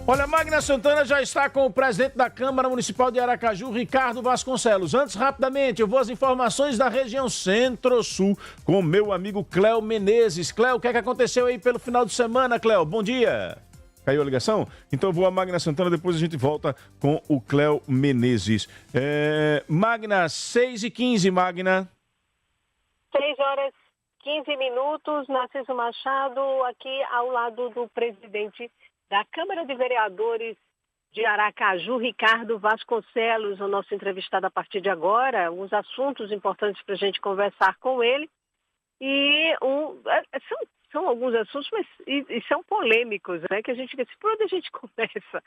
Olha, Magna Santana já está com o presidente da Câmara Municipal de Aracaju, Ricardo Vasconcelos. Antes, rapidamente, eu vou às informações da região Centro-Sul com meu amigo Cléo Menezes. Cléo, o que é que aconteceu aí pelo final de semana, Cléo? Bom dia. Caiu a ligação? Então eu vou a Magna Santana, depois a gente volta com o Cléo Menezes. Magna, 6h15, Magna. 6h15, Narciso Machado, aqui ao lado do presidente da Câmara de Vereadores de Aracaju, Ricardo Vasconcelos, o nosso entrevistado a partir de agora, uns assuntos importantes para a gente conversar com ele. E são alguns assuntos, mas e são polêmicos, né? Que a gente fica assim, por onde a gente começa?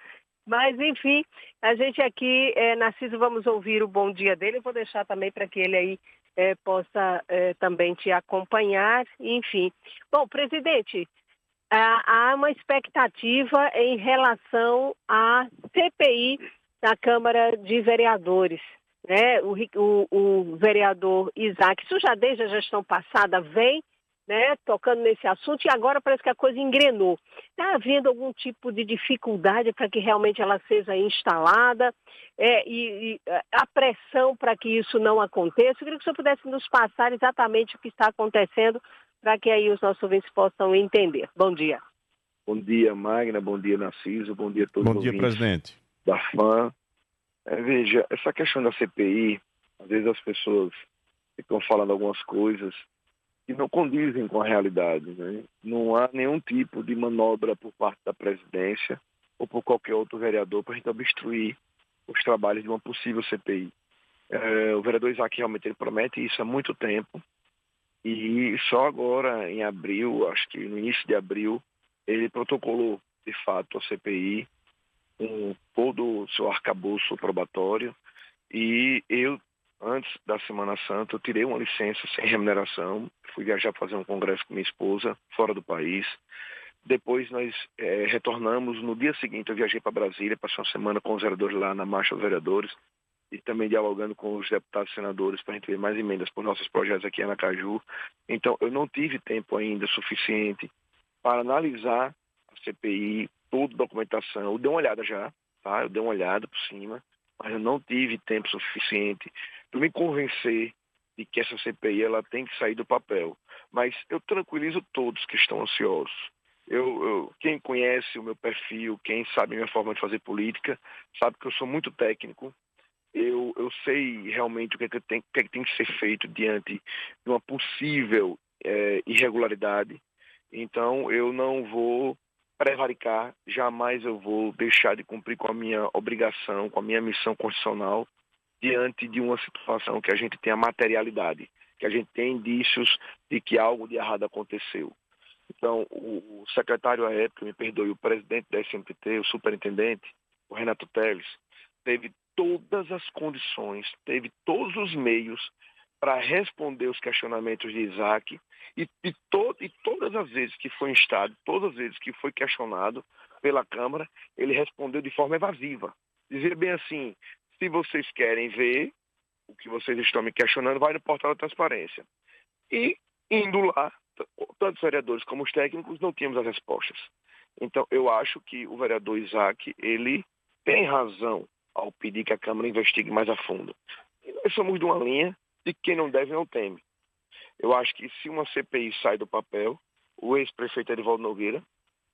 Mas, enfim, a gente aqui, Narciso, vamos ouvir o bom dia dele. Eu vou deixar também para que ele aí possa também te acompanhar. Enfim. Bom, presidente, há uma expectativa em relação à CPI da Câmara de Vereadores. Né? O vereador Isaac, isso já desde a gestão passada vem, né, tocando nesse assunto, e agora parece que a coisa engrenou. Está havendo algum tipo de dificuldade para que realmente ela seja instalada e a pressão para que isso não aconteça? Eu queria que o senhor pudesse nos passar exatamente o que está acontecendo para que aí os nossos ouvintes possam entender. Bom dia. Bom dia, Magna. Bom dia, Narciso. Bom dia a todos os ouvintes. Bom dia, presidente. Da FAM. Veja, essa questão da CPI, às vezes as pessoas ficam falando algumas coisas que não condizem com a realidade, né? Não há nenhum tipo de manobra por parte da presidência ou por qualquer outro vereador para a gente obstruir os trabalhos de uma possível CPI. O vereador Isaac realmente ele promete isso há muito tempo e só agora, em abril, acho que no início de abril, ele protocolou, de fato, a CPI com todo o seu arcabouço probatório e eu, antes da Semana Santa, eu tirei uma licença sem remuneração, fui viajar para fazer um congresso com minha esposa, fora do país. Depois nós retornamos, no dia seguinte eu viajei para Brasília, passei uma semana com os vereadores lá na Marcha dos Vereadores e também dialogando com os deputados e senadores para a gente ver mais emendas por nossos projetos aqui em Aracaju. Então eu não tive tempo ainda suficiente para analisar a CPI, toda a documentação. Eu dei uma olhada já, tá? Eu dei uma olhada por cima, mas eu não tive tempo suficiente para me convencer de que essa CPI ela tem que sair do papel. Mas eu tranquilizo todos que estão ansiosos. Quem conhece o meu perfil, quem sabe a minha forma de fazer política, sabe que eu sou muito técnico. Eu sei realmente o que é que tem que ser feito diante de uma possível irregularidade. Então, eu não vou prevaricar, jamais eu vou deixar de cumprir com a minha obrigação, com a minha missão constitucional, diante de uma situação que a gente tem a materialidade, que a gente tem indícios de que algo de errado aconteceu. Então, o secretário à época, me perdoe, o presidente da SMPT, o superintendente, o Renato Teles, teve todas as condições, teve todos os meios para responder os questionamentos de Isaac e todas as vezes que foi instado, todas as vezes que foi questionado pela Câmara, ele respondeu de forma evasiva. Dizer bem assim, se vocês querem ver o que vocês estão me questionando, vai no portal da transparência. E indo lá, tanto os vereadores como os técnicos não tínhamos as respostas. Então eu acho que o vereador Isaac, ele tem razão ao pedir que a Câmara investigue mais a fundo. E nós somos de uma linha de quem não deve não teme. Eu acho que se uma CPI sai do papel, o ex-prefeito Edivaldo Nogueira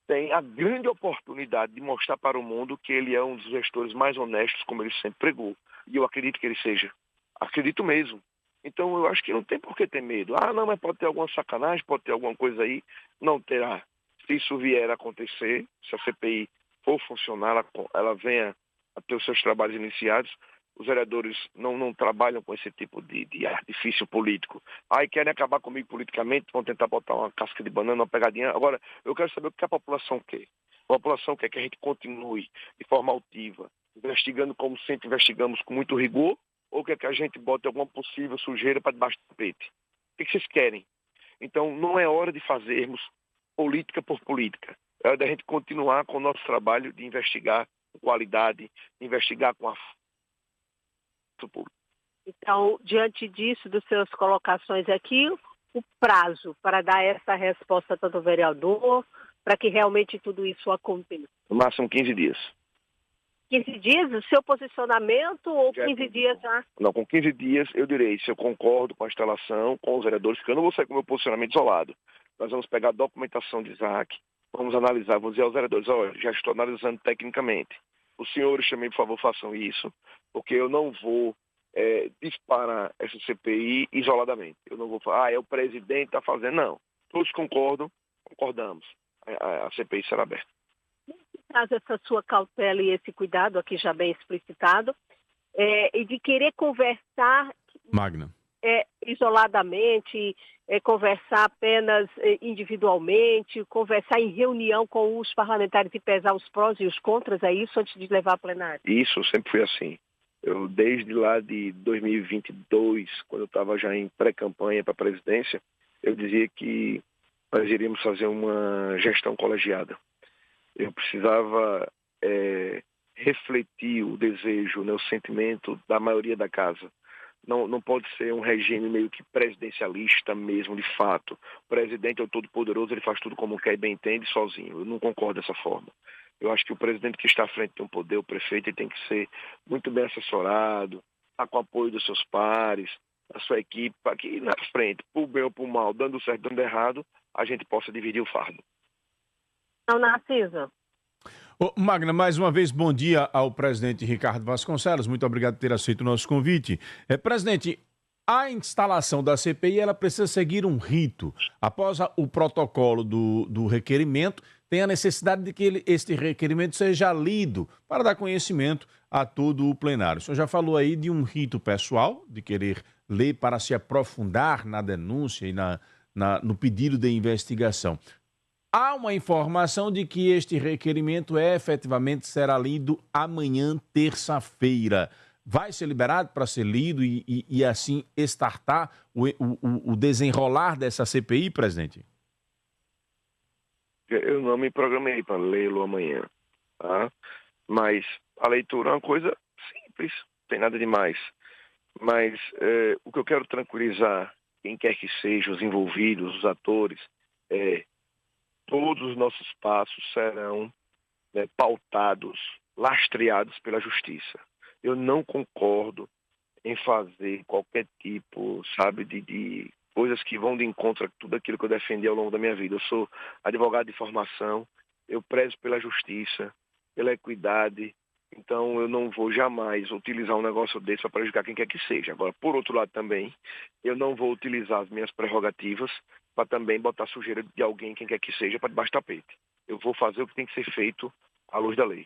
tem a grande oportunidade de mostrar para o mundo que ele é um dos gestores mais honestos, como ele sempre pregou. E eu acredito que ele seja. Acredito mesmo. Então eu acho que não tem por que ter medo. Ah, não, mas pode ter alguma sacanagem, pode ter alguma coisa aí. Não terá. Se isso vier a acontecer, se a CPI for funcionar, ela venha a ter os seus trabalhos iniciados, os vereadores não trabalham com esse tipo de artifício político. Aí querem acabar comigo politicamente, vão tentar botar uma casca de banana, uma pegadinha. Agora, eu quero saber o que a população quer. A população quer que a gente continue de forma altiva, investigando como sempre investigamos, com muito rigor, ou quer que a gente bote alguma possível sujeira para debaixo do tapete? O que vocês querem? Então, não é hora de fazermos política por política. É hora da gente continuar com o nosso trabalho de investigar com qualidade, de investigar com a público. Então, diante disso, das suas colocações aqui, o prazo para dar essa resposta tanto ao vereador, para que realmente tudo isso aconteça. No máximo 15 dias. 15 dias, o seu posicionamento ou Já 15 dias já? Não, com 15 dias eu direi se eu concordo com a instalação, com os vereadores, porque eu não vou sair com o meu posicionamento isolado. Nós vamos pegar a documentação de Isaac, vamos analisar, vamos dizer aos vereadores, olha, já estou analisando tecnicamente. Os senhores também, por favor, façam isso, porque eu não vou disparar essa CPI isoladamente. Eu não vou falar, é o presidente que está fazendo. Não. Todos concordamos. A CPI será aberta. Traz essa sua cautela e esse cuidado, aqui já bem explicitado, e de querer conversar Magna. Isoladamente, conversar apenas individualmente, conversar em reunião com os parlamentares e pesar os prós e os contras, é isso, antes de levar a plenário? Isso, sempre fui assim. Eu, desde lá de 2022, quando eu estava já em pré-campanha para a presidência, eu dizia que nós iríamos fazer uma gestão colegiada. Eu precisava refletir o desejo, o sentimento da maioria da casa. Não pode ser um regime meio que presidencialista mesmo, de fato. O presidente é o todo-poderoso, ele faz tudo como quer e bem entende, sozinho. Eu não concordo dessa forma. Eu acho que o presidente que está à frente tem um poder, o prefeito, ele tem que ser muito bem assessorado, estar com o apoio dos seus pares, da sua equipe, para que na frente, por bem ou por mal, dando certo, dando errado, a gente possa dividir o fardo. Não, Narciso. Magna, mais uma vez, bom dia ao presidente Ricardo Vasconcelos. Muito obrigado por ter aceito o nosso convite. Presidente, a instalação da CPI ela precisa seguir um rito. Após o protocolo do requerimento, tem a necessidade de que este requerimento seja lido para dar conhecimento a todo o plenário. O senhor já falou aí de um rito pessoal, de querer ler para se aprofundar na denúncia e no pedido de investigação. Há uma informação de que este requerimento efetivamente será lido amanhã, terça-feira. Vai ser liberado para ser lido e assim estartar o desenrolar dessa CPI, presidente? Eu não me programei para lê-lo amanhã, tá? Mas a leitura é uma coisa simples, não tem nada demais. Mas o que eu quero tranquilizar quem quer que seja, os envolvidos, os atores, todos os nossos passos serão pautados, lastreados pela justiça. Eu não concordo em fazer qualquer tipo, de coisas que vão de encontro a tudo aquilo que eu defendi ao longo da minha vida. Eu sou advogado de formação, eu prezo pela justiça, pela equidade, então eu não vou jamais utilizar um negócio desse para prejudicar quem quer que seja. Agora, por outro lado também, eu não vou utilizar as minhas prerrogativas para também botar sujeira de alguém, quem quer que seja, para debaixo do tapete. Eu vou fazer o que tem que ser feito à luz da lei.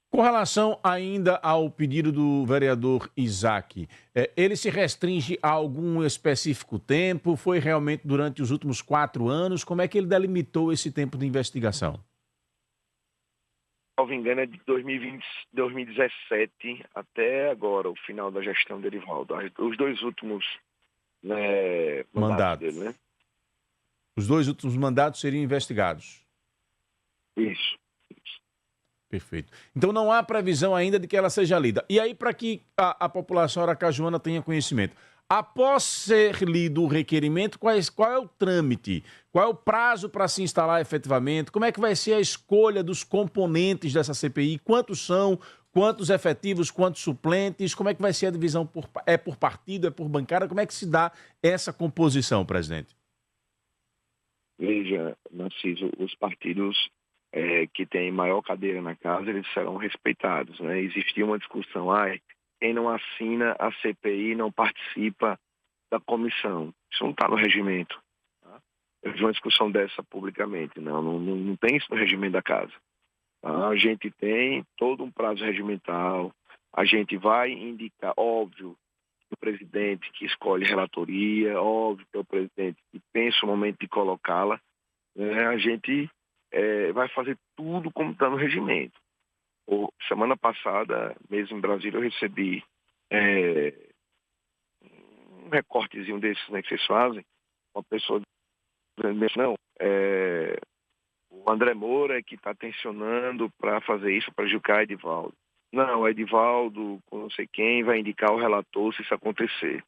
Com relação ainda ao pedido do vereador Isaac, ele se restringe a algum específico tempo? Foi realmente durante os últimos 4 anos? Como é que ele delimitou esse tempo de investigação? Se não me engano, é de 2017 até agora, o final da gestão de Edivaldo. Os 2 últimos mandatos dele, né? Os 2 últimos mandatos seriam investigados? Isso. Perfeito. Então não há previsão ainda de que ela seja lida. E aí, para que a população aracajuana tenha conhecimento, após ser lido o requerimento, qual é o trâmite? Qual é o prazo para se instalar efetivamente? Como é que vai ser a escolha dos componentes dessa CPI? Quantos são? Quantos efetivos? Quantos suplentes? Como é que vai ser a divisão? É por partido? É por bancada? Como é que se dá essa composição, presidente? Veja, Narciso, os partidos que têm maior cadeira na casa, eles serão respeitados, né? Existia uma discussão, quem não assina a CPI não participa da comissão. Isso não está no regimento. Tá? Eu vi uma discussão dessa publicamente, não tem isso no regimento da casa. Tá? A gente tem todo um prazo regimental, a gente vai indicar, óbvio, o presidente que escolhe relatoria, óbvio que é o presidente que pensa o momento de colocá-la, né? A gente vai fazer tudo como está no regimento. Semana passada, mesmo em Brasília, eu recebi um recortezinho desses, né, que vocês fazem, uma pessoa dizendo, o André Moura é que está tensionando para fazer isso, para prejudicar Edivaldo. Não, Edivaldo, não sei quem, vai indicar o relator se isso acontecer.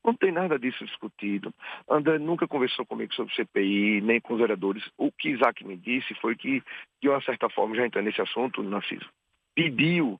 Não tem nada disso discutido. André nunca conversou comigo sobre CPI, nem com os vereadores. O que Isaac me disse foi que, de uma certa forma, já entrando nesse assunto, Narciso, pediu,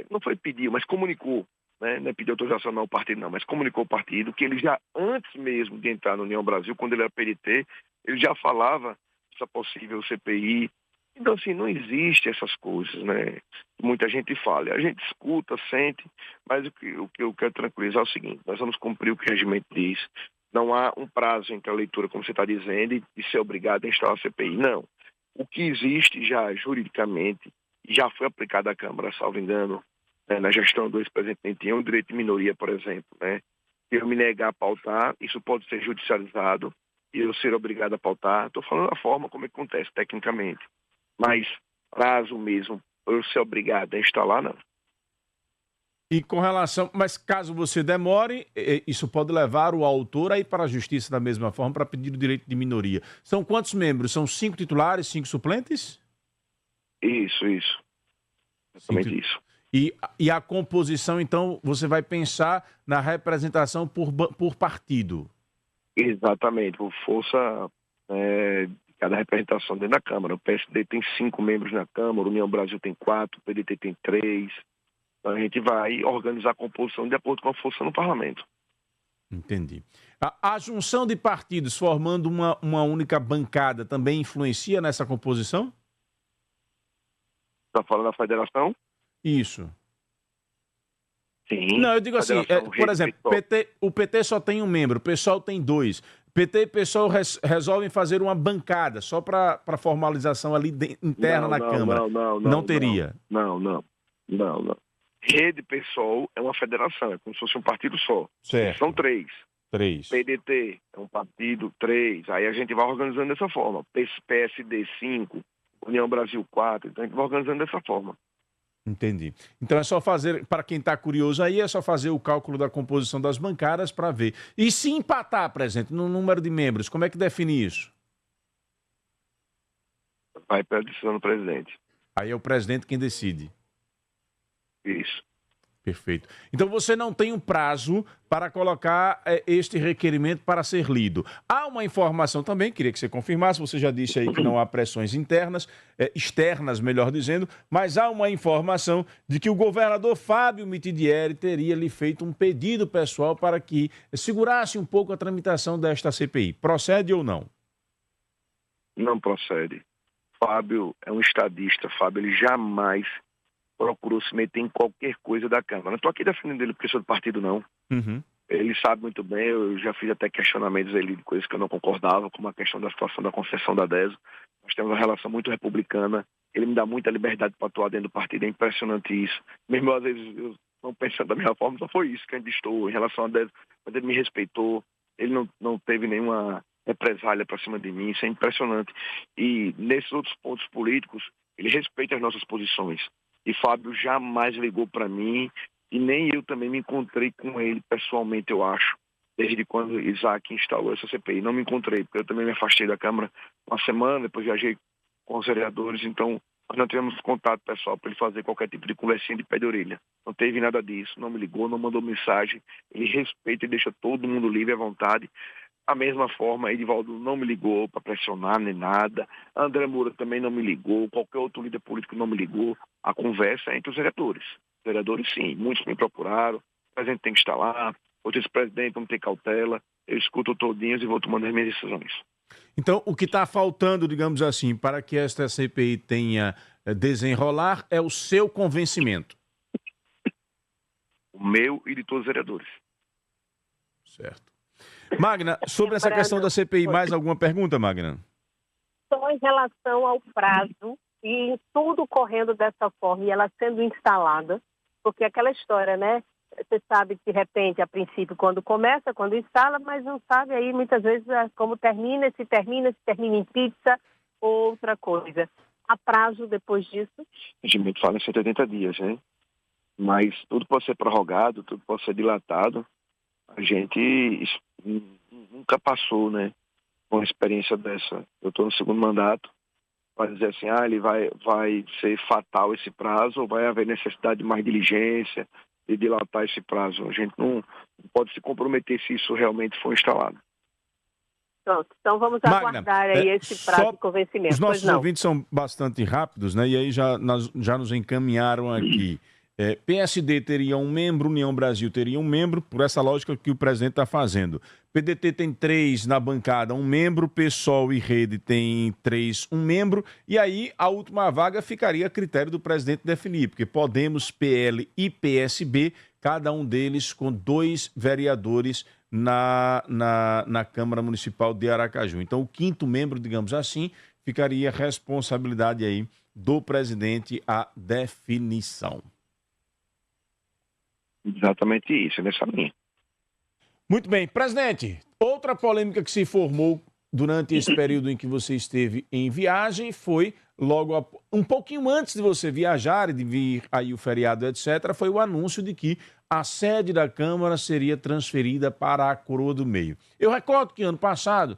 não foi pediu, mas comunicou, né? Não é pediu autorização não ao partido não, mas comunicou ao partido que ele já, antes mesmo de entrar no União Brasil, quando ele era PDT, ele já falava dessa possível CPI. Então, assim, não existe essas coisas, né? Muita gente fala, a gente escuta, sente, mas o que eu quero tranquilizar é o seguinte: nós vamos cumprir o que o regimento diz. Não há um prazo entre a leitura, como você está dizendo, e ser obrigado a instalar a CPI. Não. O que existe já juridicamente, já foi aplicado à Câmara, salvo engano, né, na gestão do ex-presidente, é um direito de minoria, por exemplo, né? Se eu me negar a pautar, isso pode ser judicializado e eu ser obrigado a pautar. Estou falando da forma como acontece tecnicamente. Mas prazo mesmo, eu ser obrigado a instalar, não. E com relação, mas caso você demore, isso pode levar o autor a ir para a justiça da mesma forma para pedir o direito de minoria. São quantos membros? São 5 titulares, 5 suplentes? Isso. Exatamente isso. E a composição, então, você vai pensar na representação por partido? Exatamente, por força cada representação dentro da Câmara. O PSD tem 5 membros na Câmara, o União Brasil tem 4, o PDT tem 3. Então a gente vai organizar a composição de acordo com a força no parlamento. Entendi. A junção de partidos formando uma única bancada também influencia nessa composição? Está falando da federação? Isso. Sim. Não, eu digo assim, por exemplo, o PT só tem um membro, o PSOL tem 2. PT e PSOL resolvem fazer uma bancada só para formalização ali interna na Câmara. Não teria? Não. Rede PSOL é uma federação, é como se fosse um partido só. Certo. São 3. 3. PDT é um partido, 3. Aí a gente vai organizando dessa forma. PSD 5, União Brasil 4. Então a gente vai organizando dessa forma. Entendi. Então é só fazer, para quem está curioso aí, é só fazer o cálculo da composição das bancadas para ver. E se empatar, presidente, no número de membros, como é que define isso? Vai para a decisão do presidente. Aí é o presidente quem decide. Isso. Perfeito. Então você não tem um prazo para colocar este requerimento para ser lido. Há uma informação também, queria que você confirmasse, você já disse aí que não há pressões externas, melhor dizendo, mas há uma informação de que o governador Fábio Mitidieri teria lhe feito um pedido pessoal para que segurasse um pouco a tramitação desta CPI. Procede ou não? Não procede. Fábio é um estadista. Fábio, ele jamais procurou se meter em qualquer coisa da Câmara. Não estou aqui defendendo ele porque sou do partido, não. Uhum. Ele sabe muito bem, eu já fiz até questionamentos dele de coisas que eu não concordava, como a questão da situação da concessão da DESO. Nós temos uma relação muito republicana, ele me dá muita liberdade para atuar dentro do partido, é impressionante isso. Mesmo às vezes eu não pensando da mesma forma, só foi isso que a gente estou em relação a DESO, mas ele me respeitou, ele não teve nenhuma represália para cima de mim, isso é impressionante. E nesses outros pontos políticos, ele respeita as nossas posições. E Fábio jamais ligou para mim e nem eu também me encontrei com ele pessoalmente, eu acho, desde quando Isaac instalou essa CPI. Não me encontrei, porque eu também me afastei da Câmara uma semana, depois viajei com os vereadores, então nós não tivemos contato pessoal para ele fazer qualquer tipo de conversinha de pé de orelha. Não teve nada disso, não me ligou, não mandou mensagem, ele respeita e deixa todo mundo livre à vontade. Da mesma forma, Edivaldo não me ligou para pressionar nem nada. André Moura também não me ligou. Qualquer outro líder político não me ligou. A conversa é entre os vereadores. Os vereadores, sim, muitos me procuraram. O presidente tem que estar lá. O vice-presidente, vamos ter cautela. Eu escuto todinhos e vou tomando as minhas decisões. Então, o que está faltando, digamos assim, para que esta CPI tenha desenrolar é o seu convencimento. O meu e de todos os vereadores. Certo. Magna, sobre essa questão da CPI, mais alguma pergunta, Magna? Só em relação ao prazo e tudo correndo dessa forma e ela sendo instalada, porque aquela história, né? Você sabe que de repente, a princípio, quando começa, quando instala, mas não sabe aí muitas vezes como termina, se termina em pizza ou outra coisa. Há prazo depois disso? O regimento fala em 180 dias, né? Mas tudo pode ser prorrogado, tudo pode ser dilatado. A gente nunca passou, né, com uma experiência dessa. Eu estou no segundo mandato, vai dizer assim, ele vai ser fatal esse prazo, ou vai haver necessidade de mais diligência, de dilatar esse prazo. A gente não pode se comprometer se isso realmente for instalado. Pronto, então vamos Magna, aguardar aí esse prazo de convencimento. Os nossos ouvintes são bastante rápidos, né? E aí já nos encaminharam aqui. PSD teria um membro, União Brasil teria um membro, por essa lógica que o presidente está fazendo. PDT tem 3 na bancada, um membro, PSOL e Rede tem 3, um membro, e aí a última vaga ficaria a critério do presidente definir, porque Podemos, PL e PSB, cada um deles com 2 vereadores na Câmara Municipal de Aracaju. Então, o 5º membro, digamos assim, ficaria a responsabilidade aí do presidente a definição. Exatamente isso, nessa linha. Muito bem. Presidente, outra polêmica que se formou durante esse período em que você esteve em viagem foi um pouquinho antes de você viajar e de vir aí o feriado, etc., foi o anúncio de que a sede da Câmara seria transferida para a Coroa do Meio. Eu recordo que ano passado,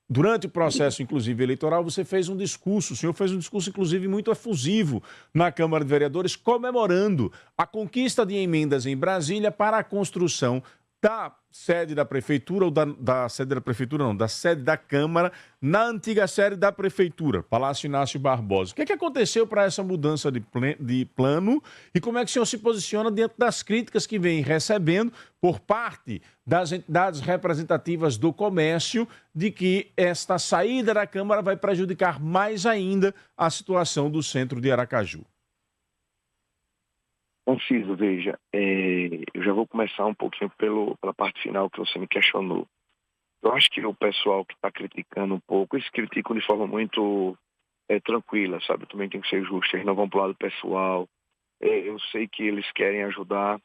durante o processo, inclusive, eleitoral, você fez um discurso, o senhor fez um discurso, inclusive, muito efusivo na Câmara de Vereadores, comemorando a conquista de emendas em Brasília para a construção da sede da Prefeitura, ou da sede da Prefeitura não, da sede da Câmara, na antiga sede da Prefeitura, Palácio Inácio Barbosa. O que aconteceu para essa mudança de plano e como é que o senhor se posiciona diante das críticas que vem recebendo por parte das entidades representativas do comércio de que esta saída da Câmara vai prejudicar mais ainda a situação do centro de Aracaju? Conciso, veja, eu já vou começar um pouquinho pela parte final que você me questionou. Eu acho que o pessoal que está criticando um pouco, eles criticam de forma muito tranquila, sabe? Também tem que ser justo, eles não vão para o lado pessoal. Eu sei que eles querem ajudar,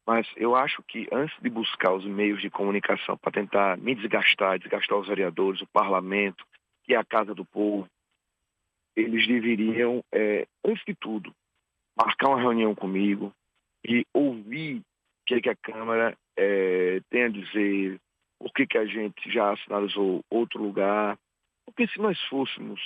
mas eu acho que antes de buscar os meios de comunicação para tentar me desgastar os vereadores, o parlamento e a Casa do Povo, eles deveriam, antes de tudo, marcar uma reunião comigo e ouvir o que a Câmara tem a dizer, por que a gente já sinalizou outro lugar. Porque se nós fôssemos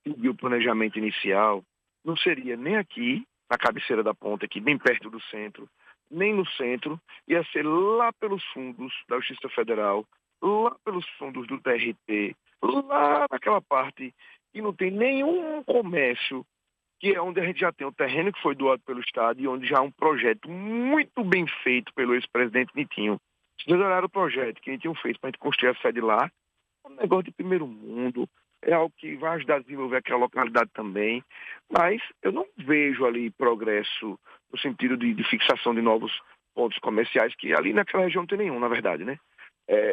seguir o planejamento inicial, não seria nem aqui, na cabeceira da ponta, aqui bem perto do centro, nem no centro, ia ser lá pelos fundos da Justiça Federal, lá pelos fundos do TRT, lá naquela parte que não tem nenhum comércio, que é onde a gente já tem o terreno que foi doado pelo Estado e onde já há um projeto muito bem feito pelo ex-presidente Nitinho. Se vocês olharem o projeto que Nitinho fez para a gente construir a sede lá, é um negócio de primeiro mundo, é algo que vai ajudar a desenvolver aquela localidade também, mas eu não vejo ali progresso no sentido de fixação de novos pontos comerciais, que ali naquela região não tem nenhum, na verdade, né?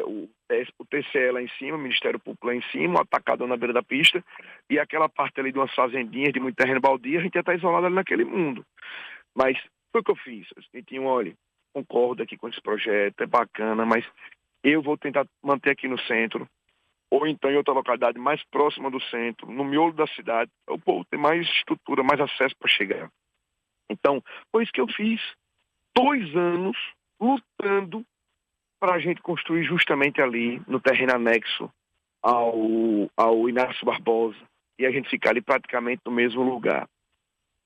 O TCE lá em cima, o Ministério Público lá em cima, o atacadão na beira da pista, e aquela parte ali de umas fazendinhas de muito terreno baldio, a gente ia estar isolado ali naquele mundo. Mas foi o que eu fiz. Eu olha, concordo aqui com esse projeto, é bacana, mas eu vou tentar manter aqui no centro, ou então em outra localidade mais próxima do centro, no miolo da cidade, o povo tem mais estrutura, mais acesso para chegar. Então, foi isso que eu fiz. 2 anos lutando para a gente construir justamente ali, no terreno anexo ao Inácio Barbosa, e a gente ficar ali praticamente no mesmo lugar.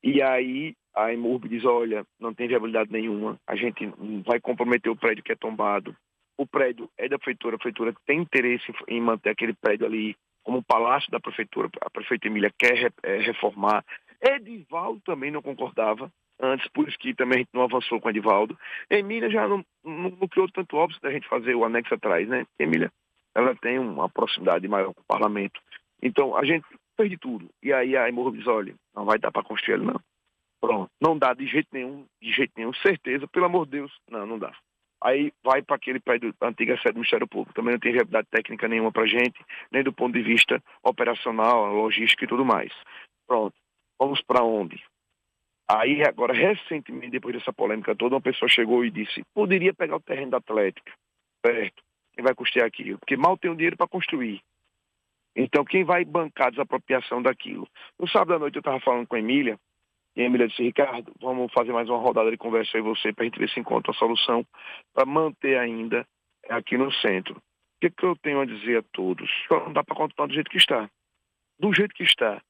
E aí a Imurb diz, olha, não tem viabilidade nenhuma, a gente vai comprometer o prédio que é tombado. O prédio é da Prefeitura, a Prefeitura tem interesse em manter aquele prédio ali como um palácio da Prefeitura, a Prefeita Emília quer reformar. Edivaldo também não concordava antes, por isso que também a gente não avançou com o Edivaldo. Emília já não criou tanto óbvio da gente fazer o anexo atrás, né? Emília, ela tem uma proximidade maior com o parlamento. Então, a gente fez de tudo. E aí a Imurb diz, olha, não vai dar para construir ele, não. Pronto, não dá de jeito nenhum, certeza, pelo amor de Deus, não dá. Aí vai para aquele prédio da antiga sede do Ministério Público. Também não tem viabilidade técnica nenhuma para a gente, nem do ponto de vista operacional, logística e tudo mais. Pronto, vamos para onde? Aí, agora, recentemente, depois dessa polêmica toda, uma pessoa chegou e disse, poderia pegar o terreno da Atlética, certo? Quem vai custear aquilo? Porque mal tem o dinheiro para construir. Então, quem vai bancar a desapropriação daquilo? No sábado à noite, eu estava falando com a Emília, e a Emília disse, Ricardo, vamos fazer mais uma rodada de conversa aí você, para a gente ver se encontra uma solução para manter ainda aqui no centro. O que eu tenho a dizer a todos? Não dá para continuar do jeito que está. Do jeito que está.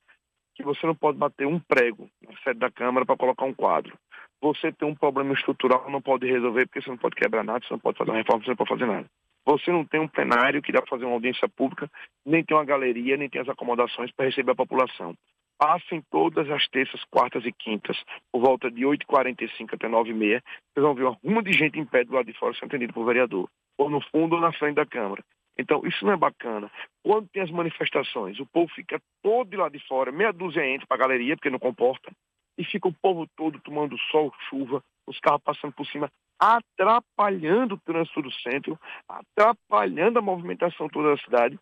Que você não pode bater um prego na sede da Câmara para colocar um quadro. você tem um problema estrutural, não pode resolver porque você não pode quebrar nada, você não pode fazer uma reforma, você não pode fazer nada. Você não tem um plenário que dá para fazer uma audiência pública, nem tem uma galeria, nem tem as acomodações para receber a população. Passem todas as terças, quartas e quintas, por volta de 8h45 até 9h30, vocês vão ver uma ruma de gente em pé do lado de fora sendo atendido por vereador, ou no fundo ou na frente da Câmara. Então, isso não é bacana. Quando tem as manifestações, o povo fica todo de lá de fora, meia dúzia entra para a galeria, porque não comporta, e fica o povo todo tomando sol, chuva, os carros passando por cima, atrapalhando o trânsito do centro, atrapalhando a movimentação toda da cidade.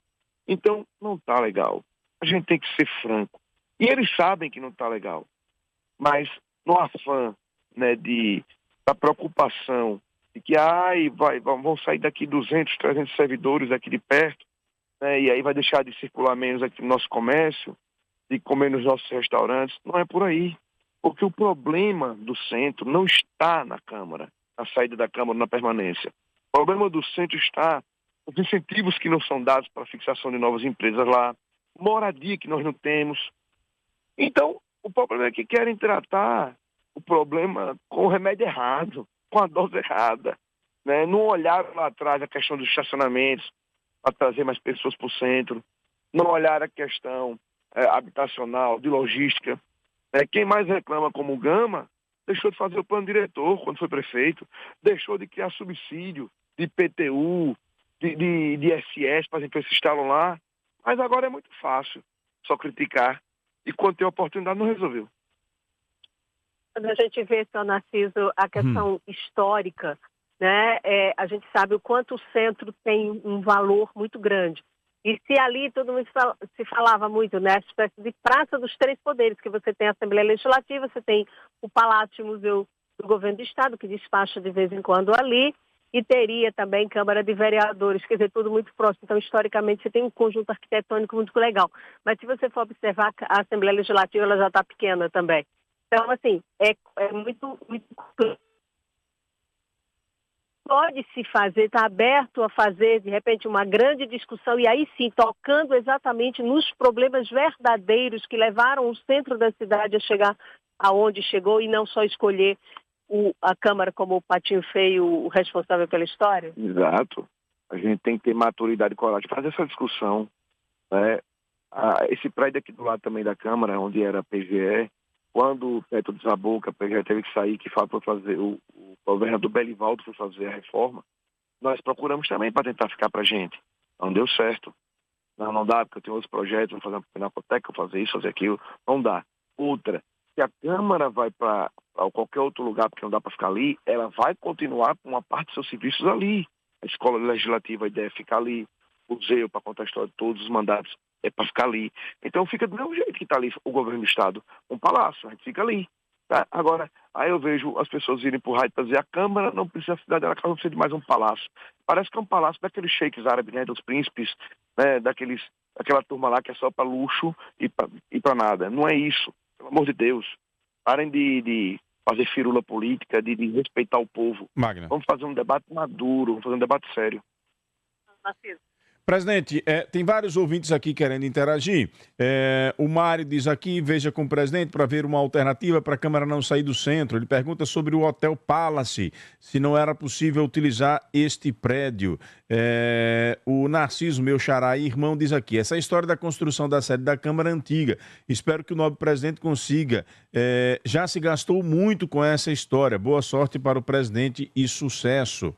Então, não está legal. A gente tem que ser franco. E eles sabem que não está legal. Mas, no afã, né, da preocupação de que vão sair daqui 200, 300 servidores aqui de perto, né, e aí vai deixar de circular menos aqui no nosso comércio, de comer nos nossos restaurantes, não é por aí. Porque o problema do centro não está na Câmara, na saída da Câmara, na permanência. O problema do centro está nos incentivos que não são dados para a fixação de novas empresas lá, moradia que nós não temos. Então, o problema é que querem tratar o problema com o remédio errado, com a dose errada, né? Não olharam lá atrás a questão dos estacionamentos para trazer mais pessoas para o centro, não olharam a questão habitacional, de logística. Quem mais reclama como o Gama deixou de fazer o plano diretor quando foi prefeito, deixou de criar subsídio de IPTU, de ISS para as empresas que instalam lá, mas agora é muito fácil só criticar e quando tem oportunidade não resolveu. Quando a gente vê, seu Narciso, a questão histórica, né, a gente sabe o quanto o centro tem um valor muito grande. E se ali todo mundo se falava muito, né, espécie de praça dos três poderes, que você tem a Assembleia Legislativa, você tem o Palácio Museu do Governo do Estado, que despacha de vez em quando ali, e teria também Câmara de Vereadores, quer dizer, tudo muito próximo. Então, historicamente, você tem um conjunto arquitetônico muito legal. Mas se você for observar, a Assembleia Legislativa ela já está pequena também. Então, assim, é muito pode-se fazer, está aberto a fazer, de repente, uma grande discussão, e aí sim, tocando exatamente nos problemas verdadeiros que levaram o centro da cidade a chegar aonde chegou, e não só escolher a Câmara como o patinho feio, o responsável pela história? Exato. A gente tem que ter maturidade e coragem de fazer essa discussão. Né? Esse prédio aqui do lado também da Câmara, onde era a PGE, quando o teto desabou, que a PGE teve que sair, que foi fazer, o governador Belivaldo foi fazer a reforma, nós procuramos também para tentar ficar para a gente. Não deu certo. Não dá, porque eu tenho outros projetos, vou fazer uma pinacoteca, vou fazer isso, fazer aquilo. Não dá. Outra, se a Câmara vai para qualquer outro lugar, porque não dá para ficar ali, ela vai continuar com uma parte dos seus serviços ali. A Escola Legislativa, a ideia é ficar ali. O museu, para contar a história de todos os mandatos, é para ficar ali. Então fica do mesmo jeito que está ali o governo do Estado, um palácio, a gente fica ali. Tá? Agora, aí eu vejo as pessoas irem por rádio para dizer a Câmara não precisa, a cidade dela não precisa de mais um palácio. Parece que é um palácio daqueles sheiks árabes, né, dos príncipes, né, daquela turma lá que é só para luxo e para nada. Não é isso, pelo amor de Deus. Parem de fazer firula política, de respeitar o povo. Magna. Vamos fazer um debate maduro, vamos fazer um debate sério. Presidente, tem vários ouvintes aqui querendo interagir. O Mário diz aqui, veja com o presidente para ver uma alternativa para a Câmara não sair do centro. Ele pergunta sobre o Hotel Palace, se não era possível utilizar este prédio. O Narciso, meu xará e irmão, diz aqui, essa história da construção da sede da Câmara é antiga. Espero que o nobre presidente consiga. Já se gastou muito com essa história. Boa sorte para o presidente e sucesso.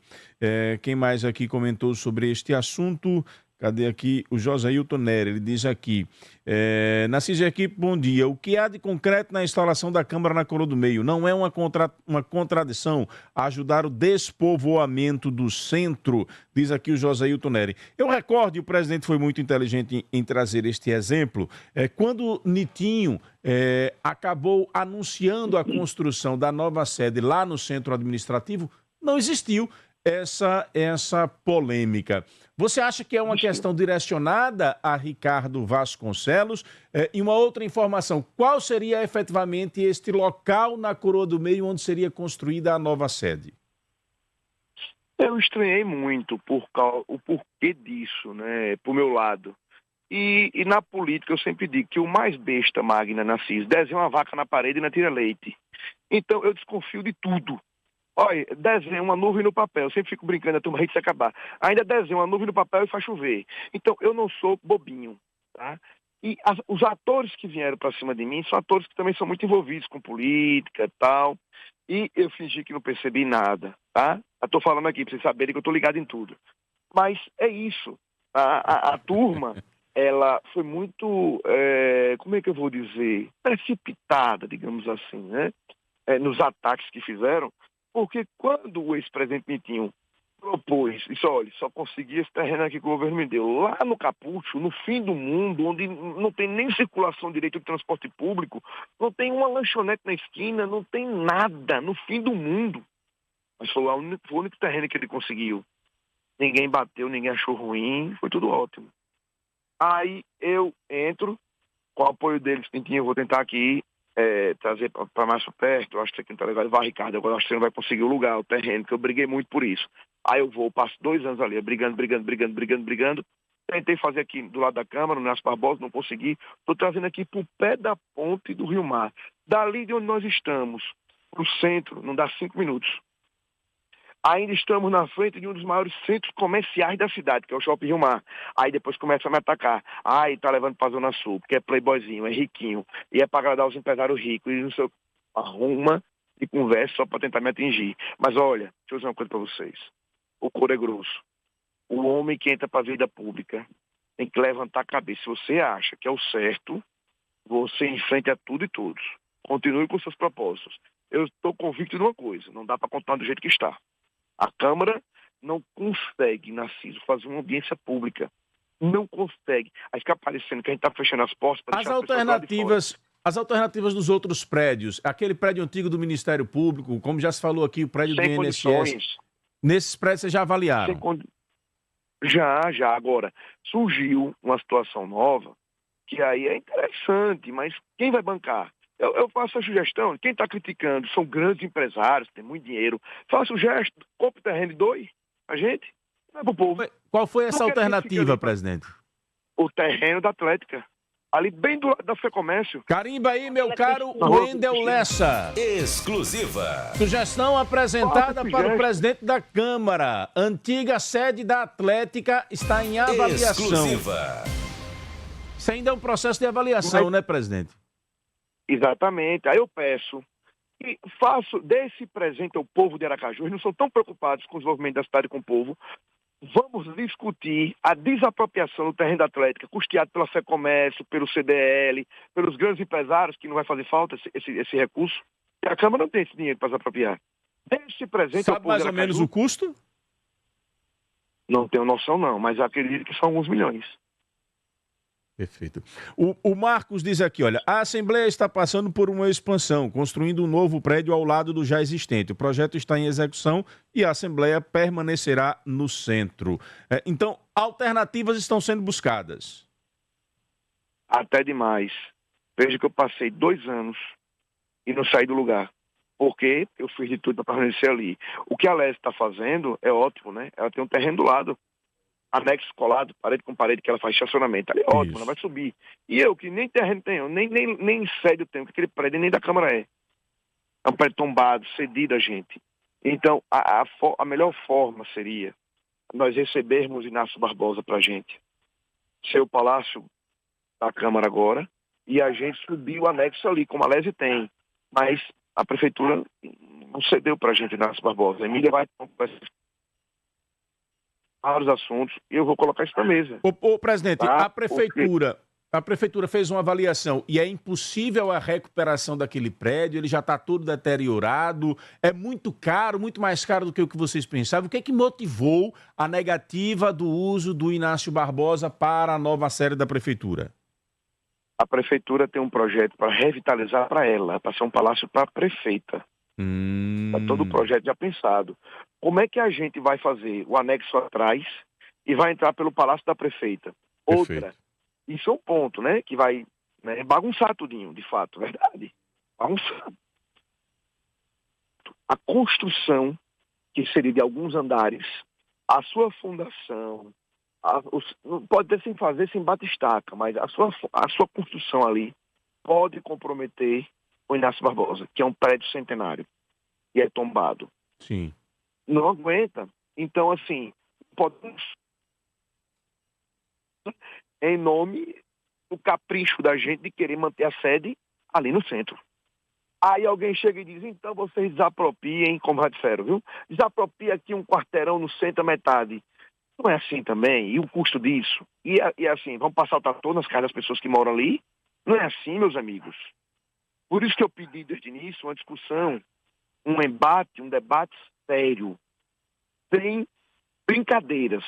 Quem mais aqui comentou sobre este assunto? Cadê aqui? O Josailton Nery, ele diz aqui, Narciso e equipe, bom dia. O que há de concreto na instalação da Câmara na Coroa do Meio? Não é uma contradição ajudar o despovoamento do centro, diz aqui o Josailton Nery. Eu recordo, e o presidente foi muito inteligente em trazer este exemplo, quando Nitinho acabou anunciando a construção da nova sede lá no centro administrativo, não existiu essa polêmica. Você acha que é uma questão direcionada a Ricardo Vasconcelos? E uma outra informação, qual seria efetivamente este local na Coroa do Meio onde seria construída a nova sede? Eu estranhei muito o porquê disso, né, pro meu lado. E na política eu sempre digo que o mais besta, Magna, Narciso, desenha uma vaca na parede e não tira leite. Então, eu desconfio de tudo. Olha, desenha uma nuvem no papel. Eu sempre fico brincando, a turma ri de se acabar. Ainda desenha uma nuvem no papel e faz chover. Então, eu não sou bobinho, tá? E os atores que vieram para cima de mim são atores que também são muito envolvidos com política e tal. E eu fingi que não percebi nada, tá? Eu tô falando aqui para vocês saberem que eu tô ligado em tudo. Mas é isso. A turma, ela foi muito, como é que eu vou dizer, precipitada, digamos assim, né? Nos ataques que fizeram, porque quando o ex-presidente Mitinho propôs, isso, olha, só consegui esse terreno aqui que o governo me deu, lá no Capucho, no fim do mundo, onde não tem nem circulação direito de transporte público, não tem uma lanchonete na esquina, não tem nada, no fim do mundo. Mas foi o único terreno que ele conseguiu. Ninguém bateu, ninguém achou ruim, foi tudo ótimo. Aí eu entro, com o apoio deles, Tintinho, eu vou tentar aqui trazer para mais perto, eu acho que aqui não tá legal, vai, Ricardo, agora acho que você não vai conseguir o lugar, o terreno, que eu briguei muito por isso. Aí eu passo 2 anos ali, brigando. Tentei fazer aqui do lado da Câmara, no Inácio Barbosa, não consegui. Estou trazendo aqui para o pé da ponte do Rio Mar. Dali de onde nós estamos, para o centro, não dá 5 minutos. Ainda estamos na frente de um dos maiores centros comerciais da cidade, que é o Shopping Rio Mar. Aí depois começa a me atacar. Aí tá levando pra Zona Sul, porque é playboyzinho, é riquinho, e é pra agradar os empresários ricos, e não sei, arruma e conversa só pra tentar me atingir. Mas olha, deixa eu dizer uma coisa pra vocês. O couro é grosso. O homem que entra pra vida pública tem que levantar a cabeça. Se você acha que é o certo, você enfrenta tudo e todos. Continue com seus propósitos. Eu estou convicto de uma coisa, não dá pra continuar do jeito que está. A Câmara não consegue, Narciso, fazer uma audiência pública. Não consegue. Aí fica parecendo que a gente está fechando as portas para deixar As alternativas dos outros prédios, aquele prédio antigo do Ministério Público, como já se falou aqui, o prédio do INSS, nesses prédios vocês já avaliaram? Já. Agora, surgiu uma situação nova, que aí é interessante, mas quem vai bancar? Eu faço a sugestão, quem está criticando são grandes empresários, tem muito dinheiro. Faça o gesto, compre o terreno e doe a gente, não é pro povo. Qual foi essa alternativa, presidente? O terreno da Atlética, ali bem do lado da FEComércio. Carimba aí, meu caro Wendel Lessa. Exclusiva. Sugestão apresentada para o presidente da Câmara. Antiga sede da Atlética está em avaliação. Exclusiva. Isso ainda é um processo de avaliação, né, presidente? Exatamente. Aí eu peço e dê esse presente ao povo de Aracaju. Eles não são tão preocupados com o desenvolvimento da cidade e com o povo. Vamos discutir a desapropriação do terreno da Atlética, custeado pela FEComércio, pelo CDL, pelos grandes empresários, que não vai fazer falta esse recurso. E a Câmara não tem esse dinheiro para desapropriar. Dê esse presente ao povo de Aracaju. Sabe mais ou menos o custo? Não tenho noção não, mas acredito que são alguns milhões. Perfeito. O Marcos diz aqui, olha, a Assembleia está passando por uma expansão, construindo um novo prédio ao lado do já existente. O projeto está em execução e a Assembleia permanecerá no centro. Então, alternativas estão sendo buscadas. Até demais. Veja que eu passei 2 anos e não saí do lugar. Porque eu fiz de tudo para permanecer ali. O que a Leste está fazendo é ótimo, né? Ela tem um terreno do lado, anexo colado, parede com parede, que ela faz estacionamento. Ali é ótimo, ela vai subir. E eu, que nem terreno tenho, nem sede eu tenho, que aquele prédio nem da Câmara é. É um prédio tombado, cedido a gente. Então, a melhor forma seria nós recebermos Inácio Barbosa para a gente. Ser o Palácio da Câmara agora, e a gente subir o anexo ali, como a Lese tem. Mas a Prefeitura não cedeu para a gente Inácio Barbosa. A Emília vai vários assuntos, e eu vou colocar isso na mesa. Ô presidente, tá? A prefeitura fez uma avaliação e é impossível a recuperação daquele prédio, ele já está todo deteriorado, é muito caro, muito mais caro do que o que vocês pensavam. O que é que motivou a negativa do uso do Inácio Barbosa para a nova sede da prefeitura? A prefeitura tem um projeto para revitalizar para ela, para ser um palácio para a prefeita. Está todo o projeto já pensado. Como é que a gente vai fazer o anexo atrás e vai entrar pelo Palácio da Prefeita? Outra, isso é um ponto, né? Que vai bagunçar tudinho, de fato, verdade. Bagunçar. A construção, que seria de alguns andares, a sua fundação, pode até sem fazer, sem bate-estaca, mas a sua construção ali pode comprometer o Inácio Barbosa, que é um prédio centenário, e é tombado. Sim. Não aguenta. Então, assim, podemos, em nome do capricho da gente de querer manter a sede ali no centro. Aí alguém chega e diz, então vocês desapropiem, como já disseram, viu? Desapropia aqui um quarteirão no centro, a metade. Não é assim também. E o custo disso? E assim, vamos passar o trator nas casas das pessoas que moram ali? Não é assim, meus amigos. Por isso que eu pedi desde o início uma discussão, um debate sério, sem brincadeiras.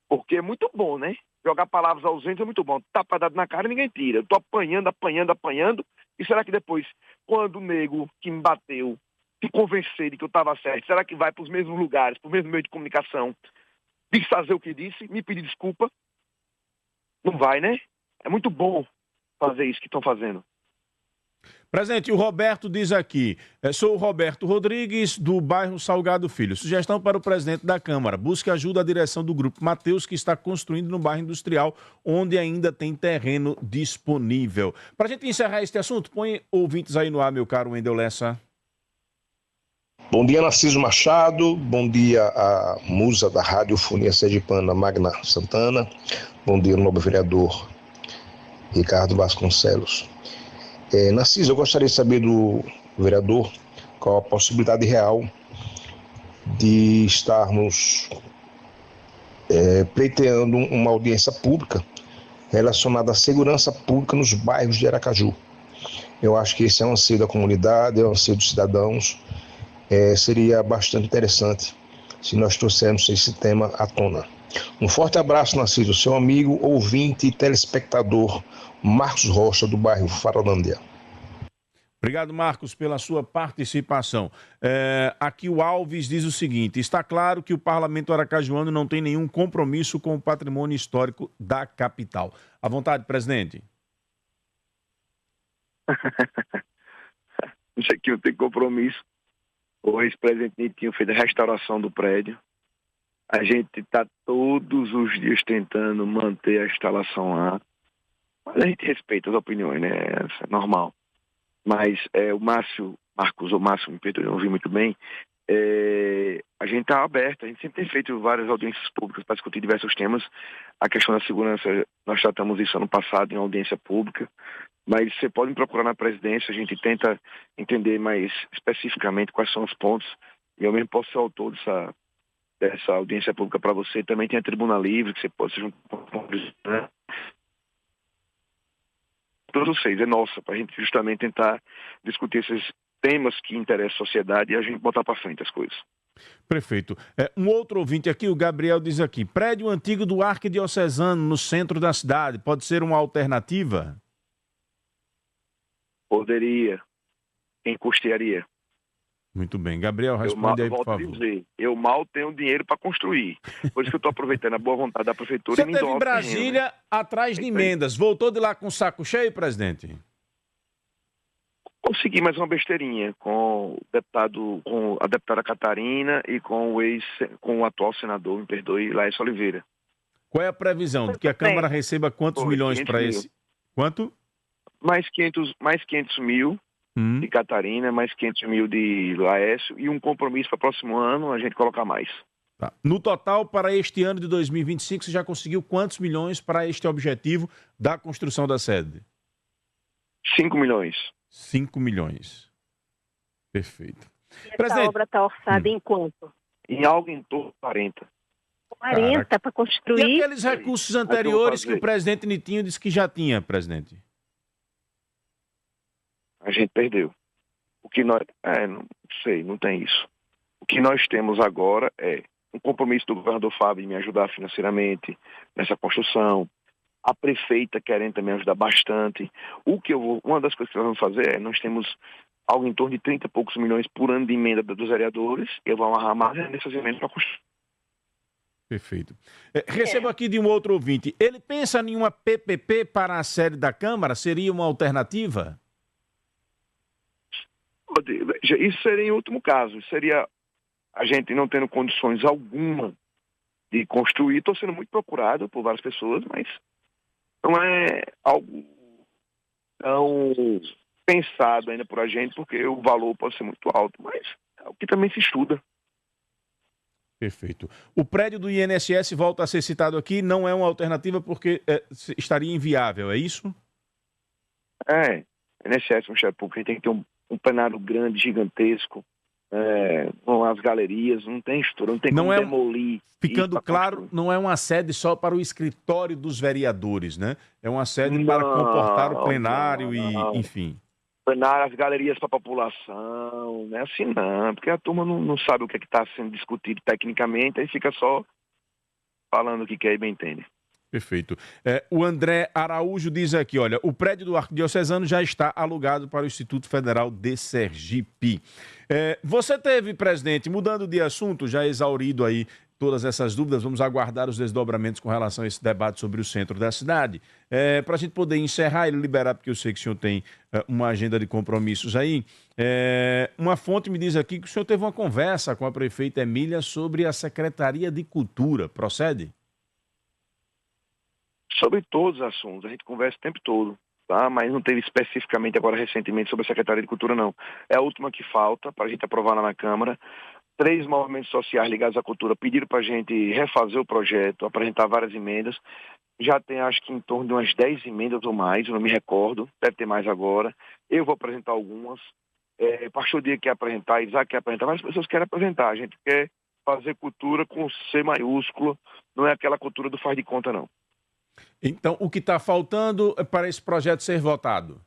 Porque é muito bom, né? Jogar palavras ausentes é muito bom. Tapa dado na cara, ninguém tira. Eu tô apanhando. E será que depois, quando o nego que me bateu se convencer de que eu estava certo, será que vai para os mesmos lugares, para o mesmo meio de comunicação, desfazer o que disse, me pedir desculpa? Não vai, né? É muito bom fazer isso que estão fazendo. Presidente, o Roberto diz aqui, sou o Roberto Rodrigues, do bairro Salgado Filho. Sugestão para o presidente da Câmara, busque ajuda à direção do Grupo Mateus, que está construindo no bairro industrial, onde ainda tem terreno disponível. Para a gente encerrar este assunto, põe ouvintes aí no ar, meu caro Wendel Lessa. Bom dia, Narciso Machado. Bom dia, a musa da radiofonia sergipana, Magna Santana. Bom dia, nobre vereador Ricardo Vasconcelos. Narciso, eu gostaria de saber do vereador qual a possibilidade real de estarmos pleiteando uma audiência pública relacionada à segurança pública nos bairros de Aracaju. Eu acho que esse é um anseio da comunidade, é um anseio dos cidadãos. Seria bastante interessante se nós trouxermos esse tema à tona. Um forte abraço, Narciso, seu amigo, ouvinte e telespectador Marcos Rocha, do bairro Farolândia. Obrigado, Marcos, pela sua participação. Aqui o Alves diz o seguinte, está claro que o Parlamento aracajuano não tem nenhum compromisso com o patrimônio histórico da capital. À vontade, presidente. Isso aqui não tem compromisso. O ex-presidente Nitinho fez a restauração do prédio. A gente está todos os dias tentando manter a instalação lá. Mas a gente respeita as opiniões, né? Isso é normal. Mas o Márcio, me perdoe, eu não ouvi muito bem. A gente está aberto, a gente sempre tem feito várias audiências públicas para discutir diversos temas. A questão da segurança, nós tratamos isso ano passado em audiência pública. Mas você pode me procurar na presidência, a gente tenta entender mais especificamente quais são os pontos. E eu mesmo posso ser autor dessa audiência pública para você. Também tem a Tribuna Livre, que você pode se juntar com né? Todos vocês, é nossa, para a gente justamente tentar discutir esses temas que interessam a sociedade e a gente botar para frente as coisas. Prefeito. Um outro ouvinte aqui, o Gabriel, diz aqui, prédio antigo do Arquidiocesano, no centro da cidade, pode ser uma alternativa? Poderia. Quem custearia? Muito bem. Gabriel, responde aí, por favor. Eu mal tenho dinheiro para construir. Por isso que eu estou aproveitando a boa vontade da prefeitura. Você esteve em Brasília, né? Atrás de emendas. Voltou de lá com o saco cheio, presidente? Consegui mais uma besteirinha com a deputada Catarina e com o atual senador, me perdoe, Laércio Oliveira. Qual é a previsão? De que a Câmara receba quantos milhões para esse? Quanto? Mais 500 mil de Catarina, mais 500 mil de Laércio e um compromisso para o próximo ano a gente colocar mais. Tá. No total, para este ano de 2025, você já conseguiu quantos milhões para este objetivo da construção da sede? 5 milhões. 5 milhões. Perfeito. E essa obra está orçada em quanto? Em algo em torno de 40. 40 para construir? E aqueles recursos anteriores que o presidente Nitinho disse que já tinha, presidente? A gente perdeu. O que nós... não sei, não tem isso. O que nós temos agora é um compromisso do governador Fábio em me ajudar financeiramente nessa construção. A prefeita querendo também ajudar bastante. Uma das coisas que nós vamos fazer nós temos algo em torno de 30 e poucos milhões por ano de emenda dos vereadores. Eu vou amarrar mais nessas emendas para construir. Perfeito. Recebo aqui de um outro ouvinte. Ele pensa em uma PPP para a sede da Câmara? Seria uma alternativa? Isso seria em último caso. Isso seria a gente não tendo condições alguma de construir. Estou sendo muito procurado por várias pessoas, mas não é algo tão pensado ainda por a gente, porque o valor pode ser muito alto, mas é o que também se estuda. Perfeito. O prédio do INSS volta a ser citado aqui, não é uma alternativa porque estaria inviável, é isso? INSS, Ministério Público, a gente tem que ter um plenário grande, gigantesco, com as galerias, não tem estrutura, não tem como demolir. Ficando claro, não é uma sede só para o escritório dos vereadores, né? É uma sede para comportar o plenário enfim. Plenário, as galerias para a população, não é assim não, porque a turma não sabe o que está sendo discutido tecnicamente, aí fica só falando o que quer e bem entende. Perfeito. O André Araújo diz aqui, olha, o prédio do Arquidiocesano já está alugado para o Instituto Federal de Sergipe. Você teve, presidente, mudando de assunto, já exaurido aí todas essas dúvidas, vamos aguardar os desdobramentos com relação a esse debate sobre o centro da cidade. Para a gente poder encerrar e liberar, porque eu sei que o senhor tem uma agenda de compromissos aí, uma fonte me diz aqui que o senhor teve uma conversa com a prefeita Emília sobre a Secretaria de Cultura. Procede? Sobre todos os assuntos, a gente conversa o tempo todo, tá? Mas não teve especificamente agora recentemente sobre a Secretaria de Cultura, não. É a última que falta para a gente aprovar lá na Câmara. 3 movimentos sociais ligados à cultura pediram para a gente refazer o projeto, apresentar várias emendas. Já tem, acho que, em torno de umas 10 emendas ou mais, eu não me recordo, deve ter mais agora. Eu vou apresentar algumas. Pastor Dia quer apresentar, Isaac quer apresentar, várias pessoas querem apresentar. A gente quer fazer cultura com C maiúsculo, não é aquela cultura do faz de conta, não. Então, o que está faltando para esse projeto ser votado?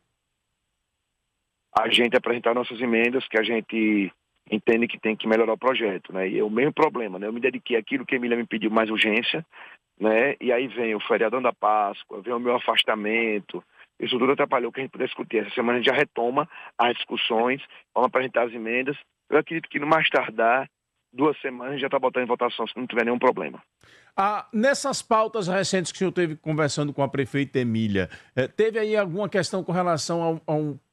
A gente apresentar nossas emendas, que a gente entende que tem que melhorar o projeto, né? E é o mesmo problema, né? Eu me dediquei àquilo que a Emília me pediu mais urgência, né? E aí vem o feriadão da Páscoa, vem o meu afastamento. Isso tudo atrapalhou o que a gente pudesse discutir. Essa semana a gente já retoma as discussões, vamos apresentar as emendas. Eu acredito que no mais tardar, 2 semanas, a gente já está botando em votação, se não tiver nenhum problema. Nessas pautas recentes que o senhor teve conversando com a prefeita Emília, teve aí alguma questão com relação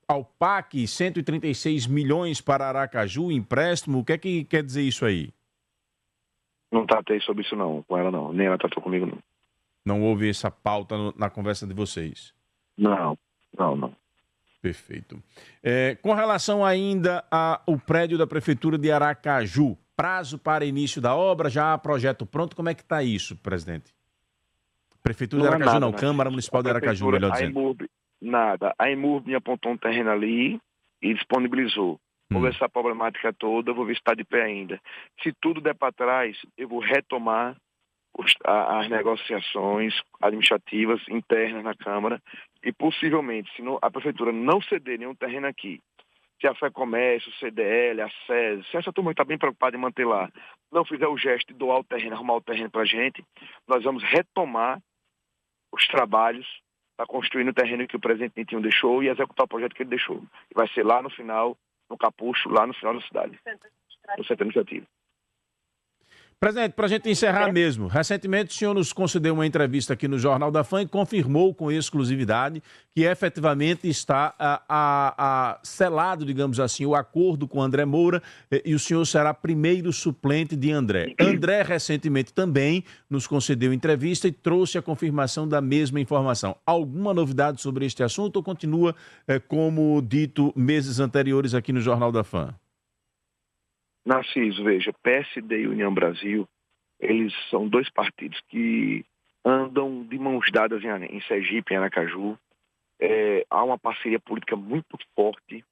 ao PAC, 136 milhões para Aracaju, empréstimo? O que é que quer dizer isso aí? Não tratei sobre isso não, com ela não, nem ela tratou comigo não. Não houve essa pauta na conversa de vocês? Não. Perfeito. Com relação ainda ao prédio da Prefeitura de Aracaju, prazo para início da obra, já há projeto pronto, como é que está isso, presidente? Prefeitura de Aracaju não, Câmara Municipal de Aracaju, melhor dizendo. A EMURB me apontou um terreno ali e disponibilizou. Vou ver essa problemática toda, vou ver se está de pé ainda. Se tudo der para trás, eu vou retomar as negociações administrativas internas na Câmara e possivelmente, se a Prefeitura não ceder nenhum terreno aqui, se a FEComércio, o CDL, a SES, se essa turma está bem preocupada em manter lá, não fizer o gesto de doar o terreno, arrumar o terreno para a gente, nós vamos retomar os trabalhos para construir no terreno que o presidente Nitinho deixou e executar o projeto que ele deixou. E vai ser lá no final, no Capucho, lá no final da cidade, no Centro Administrativo. Presidente, para a gente encerrar mesmo, recentemente o senhor nos concedeu uma entrevista aqui no Jornal da Fã e confirmou com exclusividade que efetivamente está selado, digamos assim, o acordo com André Moura e o senhor será primeiro suplente de André. André recentemente também nos concedeu entrevista e trouxe a confirmação da mesma informação. Alguma novidade sobre este assunto ou continua como dito meses anteriores aqui no Jornal da Fã? Narciso, veja, PSD e União Brasil, eles são 2 partidos que andam de mãos dadas em Sergipe, em Aracaju. Há uma parceria política muito forte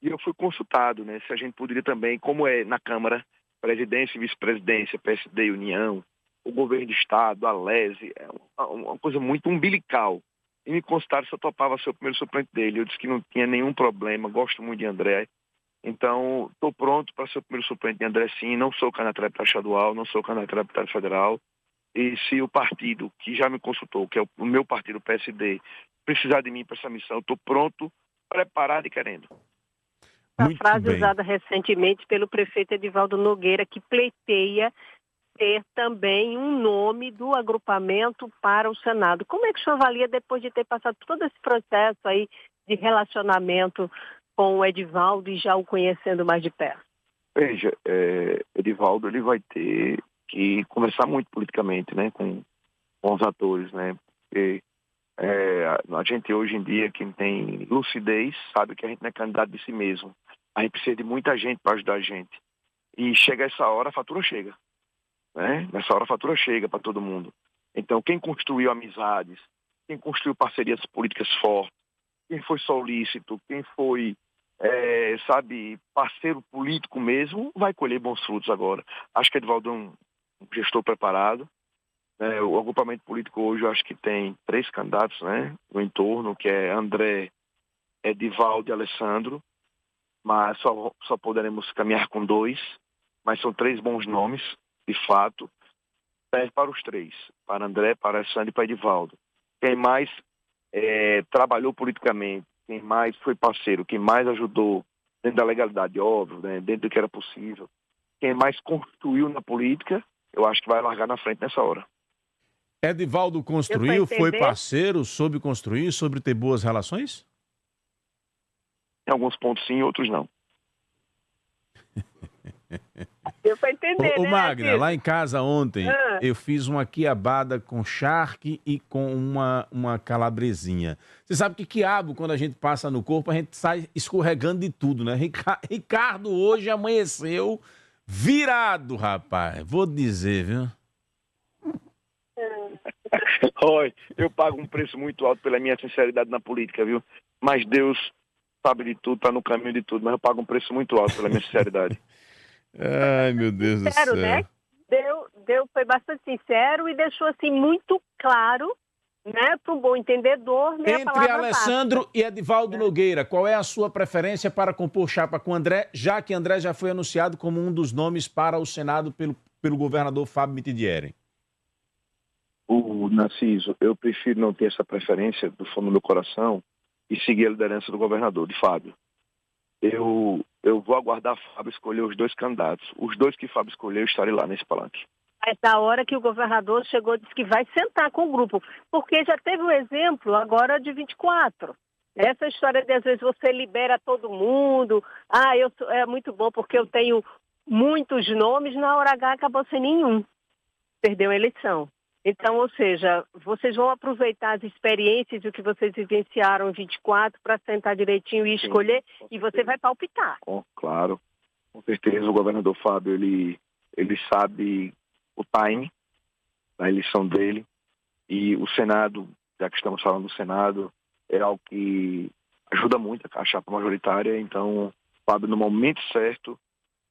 e eu fui consultado, né, se a gente poderia também, como é na Câmara, presidência e vice-presidência, PSD e União, o governo do Estado, a LESE, é uma coisa muito umbilical. E me consultaram se eu topava ser o primeiro suplente dele. Eu disse que não tinha nenhum problema, gosto muito de André. Então, estou pronto para ser o primeiro suplente de André, sim. Não sou candidato a deputado estadual, não sou candidato a deputado federal. E se o partido que já me consultou, que é o meu partido, o PSD, precisar de mim para essa missão, estou pronto, preparado e querendo. A frase usada recentemente pelo prefeito Edivaldo Nogueira, que pleiteia ter também um nome do agrupamento para o Senado. Como é que o senhor avalia depois de ter passado todo esse processo aí de relacionamento com o Edivaldo e já o conhecendo mais de perto? Veja, Edivaldo ele vai ter que conversar muito politicamente, né, com os atores, né, porque A gente hoje em dia, quem tem lucidez, sabe que a gente não é candidato de si mesmo. A gente precisa de muita gente para ajudar a gente. E chega essa hora, a fatura chega. Né? Nessa hora a fatura chega para todo mundo. Então, quem construiu amizades, quem construiu parcerias políticas fortes, quem foi solícito, quem foi, parceiro político mesmo, vai colher bons frutos agora. Acho que Edivaldo é um gestor preparado. O agrupamento político hoje, eu acho que tem 3 candidatos, né, no entorno, que é André, Edivaldo e Alessandro, mas só poderemos caminhar com 2, mas são 3 bons nomes, de fato. Serve para os 3, para André, para Alessandro e para Edivaldo. Quem mais trabalhou politicamente, quem mais foi parceiro, quem mais ajudou dentro da legalidade, óbvio, né, dentro do que era possível, quem mais construiu na política, eu acho que vai largar na frente nessa hora. Edivaldo construiu, foi parceiro, soube construir, soube ter boas relações? Em alguns pontos sim, outros não. Deu pra entender, Ô né, Magna, lá em casa ontem, eu fiz uma quiabada com charque e com uma calabresinha. Você sabe que quiabo, quando a gente passa no corpo, a gente sai escorregando de tudo, né? Ricardo hoje amanheceu virado, rapaz. Vou dizer, viu? Olha, eu pago um preço muito alto pela minha sinceridade na política, viu? Mas Deus sabe de tudo, tá no caminho de tudo, mas eu pago um preço muito alto pela minha sinceridade. Ai, meu Deus do céu. Né? Foi bastante sincero e deixou assim muito claro, né, para um bom entendedor. Né, entre Alessandro e Edivaldo Nogueira, qual é a sua preferência para compor chapa com André, já que André já foi anunciado como um dos nomes para o Senado pelo governador Fábio Mitidieri? Narciso, eu prefiro não ter essa preferência do fundo do meu coração e seguir a liderança do governador, de Fábio. Eu vou aguardar Fábio escolher os 2 candidatos. Os 2 que Fábio escolher, eu estarei lá nesse palanque. Mas da hora que o governador chegou, disse que vai sentar com o grupo, porque já teve um exemplo agora de 24. Essa história de às vezes você libera todo mundo, é muito bom porque eu tenho muitos nomes, na hora H acabou sem nenhum. Perdeu a eleição. Então, ou seja, vocês vão aproveitar as experiências do que vocês vivenciaram em 24 para sentar direitinho e escolher, e você vai palpitar. Claro, com certeza o governador Fábio, ele sabe o time da eleição dele, e o Senado, já que estamos falando do Senado, é algo que ajuda muito a chapa majoritária, então o Fábio, no momento certo,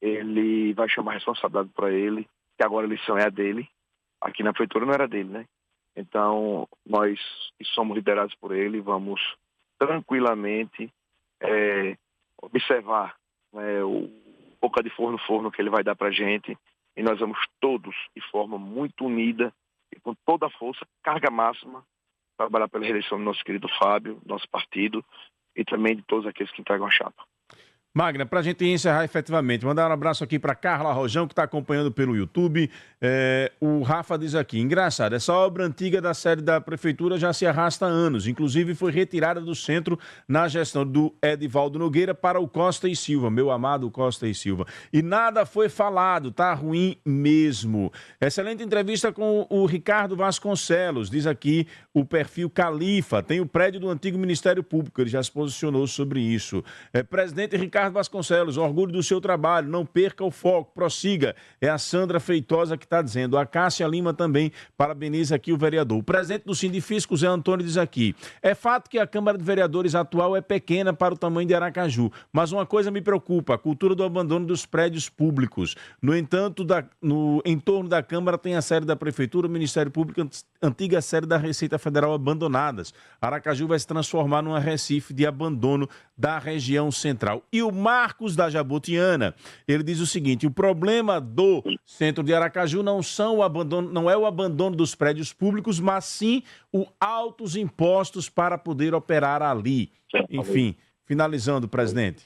ele vai chamar a responsabilidade para ele, que agora a eleição é a dele. Aqui na prefeitura não era dele, né? Então, nós que somos liderados por ele, vamos tranquilamente observar, né, o boca de forno que ele vai dar para a gente, e nós vamos todos, de forma muito unida e com toda a força, carga máxima, trabalhar pela reeleição do nosso querido Fábio, nosso partido, e também de todos aqueles que entregam a chapa. Magna, para a gente encerrar efetivamente, mandar um abraço aqui para Carla Rojão, que está acompanhando pelo YouTube. O Rafa diz aqui, engraçado, essa obra antiga da sede da prefeitura já se arrasta há anos, inclusive foi retirada do centro na gestão do Edivaldo Nogueira para o Costa e Silva, meu amado Costa e Silva. E nada foi falado, tá ruim mesmo. Excelente entrevista com o Ricardo Vasconcelos, diz aqui o perfil Califa, tem o prédio do antigo Ministério Público, ele já se posicionou sobre isso. Presidente Ricardo Vasconcelos, orgulho do seu trabalho, não perca o foco, prossiga. É a Sandra Feitosa que está dizendo. A Cássia Lima também parabeniza aqui o vereador. O presidente do Sindifisco, Zé Antônio, diz aqui, é fato que a Câmara de Vereadores atual é pequena para o tamanho de Aracaju, mas uma coisa me preocupa, a cultura do abandono dos prédios públicos. No entanto, no entorno da Câmara tem a sede da Prefeitura, o Ministério Público, antiga sede da Receita Federal abandonadas. Aracaju vai se transformar numa Recife de abandono da região central. E o Marcos da Jabotiana, ele diz o seguinte, o problema do centro de Aracaju não é o abandono dos prédios públicos, mas sim os altos impostos para poder operar ali. Enfim, finalizando, presidente.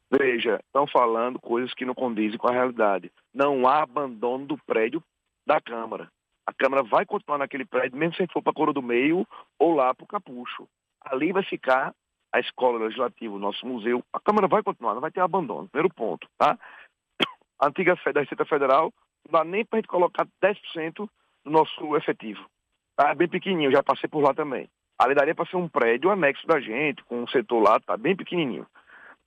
Veja, estão falando coisas que não condizem com a realidade. Não há abandono do prédio da Câmara. A Câmara vai continuar naquele prédio, mesmo se for para a Coroa do Meio ou lá para o Capucho. Ali vai ficar a Escola Legislativa, o nosso museu. A Câmara vai continuar, não vai ter abandono. Primeiro ponto, tá? A antiga sede da Receita Federal, não dá nem para a gente colocar 10% do nosso efetivo. tá bem pequenininho, já passei por lá também. Ali daria para ser um prédio anexo da gente, com um setor lá, tá bem pequenininho.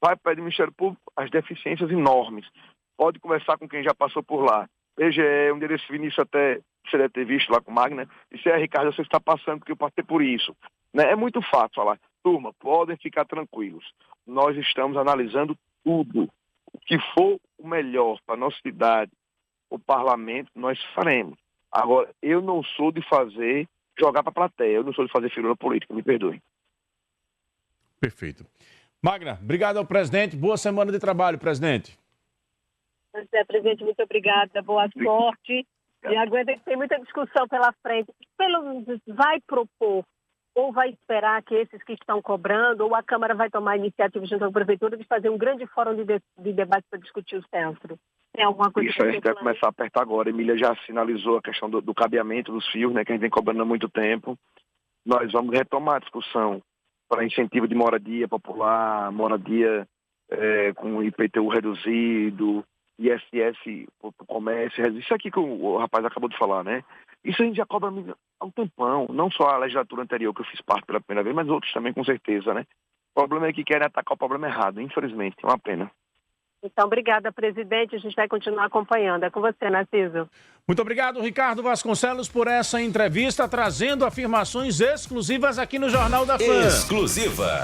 Vai para o Ministério Público, as deficiências enormes. Pode conversar com quem já passou por lá. PGE, um dia desse Vinícius até, você deve ter visto lá com o Magna, disse, Ricardo, você está passando porque eu passei por isso. Né? É muito fácil falar. Turma, podem ficar tranquilos. Nós estamos analisando tudo. O que for o melhor para a nossa cidade, o parlamento, nós faremos. Agora, eu não sou de jogar para a plateia, eu não sou de fazer figura política, me perdoe. Perfeito. Magna, obrigado ao presidente, boa semana de trabalho, presidente. Presidente, muito obrigada, boa sorte. E aguenta que tem muita discussão pela frente. Vai propor ou vai esperar que esses que estão cobrando, ou a Câmara vai tomar a iniciativa junto à Prefeitura de fazer um grande fórum de debate para discutir o centro? Tem alguma coisa? Isso, a gente vai começar a apertar agora. A Emília já sinalizou a questão do cabeamento dos fios, né, que a gente vem cobrando há muito tempo. Nós vamos retomar a discussão para incentivo de moradia popular, moradia com IPTU reduzido, ISS para o comércio. Isso aqui que o rapaz acabou de falar, né? Isso a gente já cobra há um tempão, não só a legislatura anterior que eu fiz parte pela primeira vez, mas outros também com certeza, né? O problema é que querem atacar o problema errado, infelizmente, é uma pena. Então, obrigada, presidente, a gente vai continuar acompanhando. É com você, Narciso. Muito obrigado, Ricardo Vasconcelos, por essa entrevista, trazendo afirmações exclusivas aqui no Jornal da Fã. Exclusiva.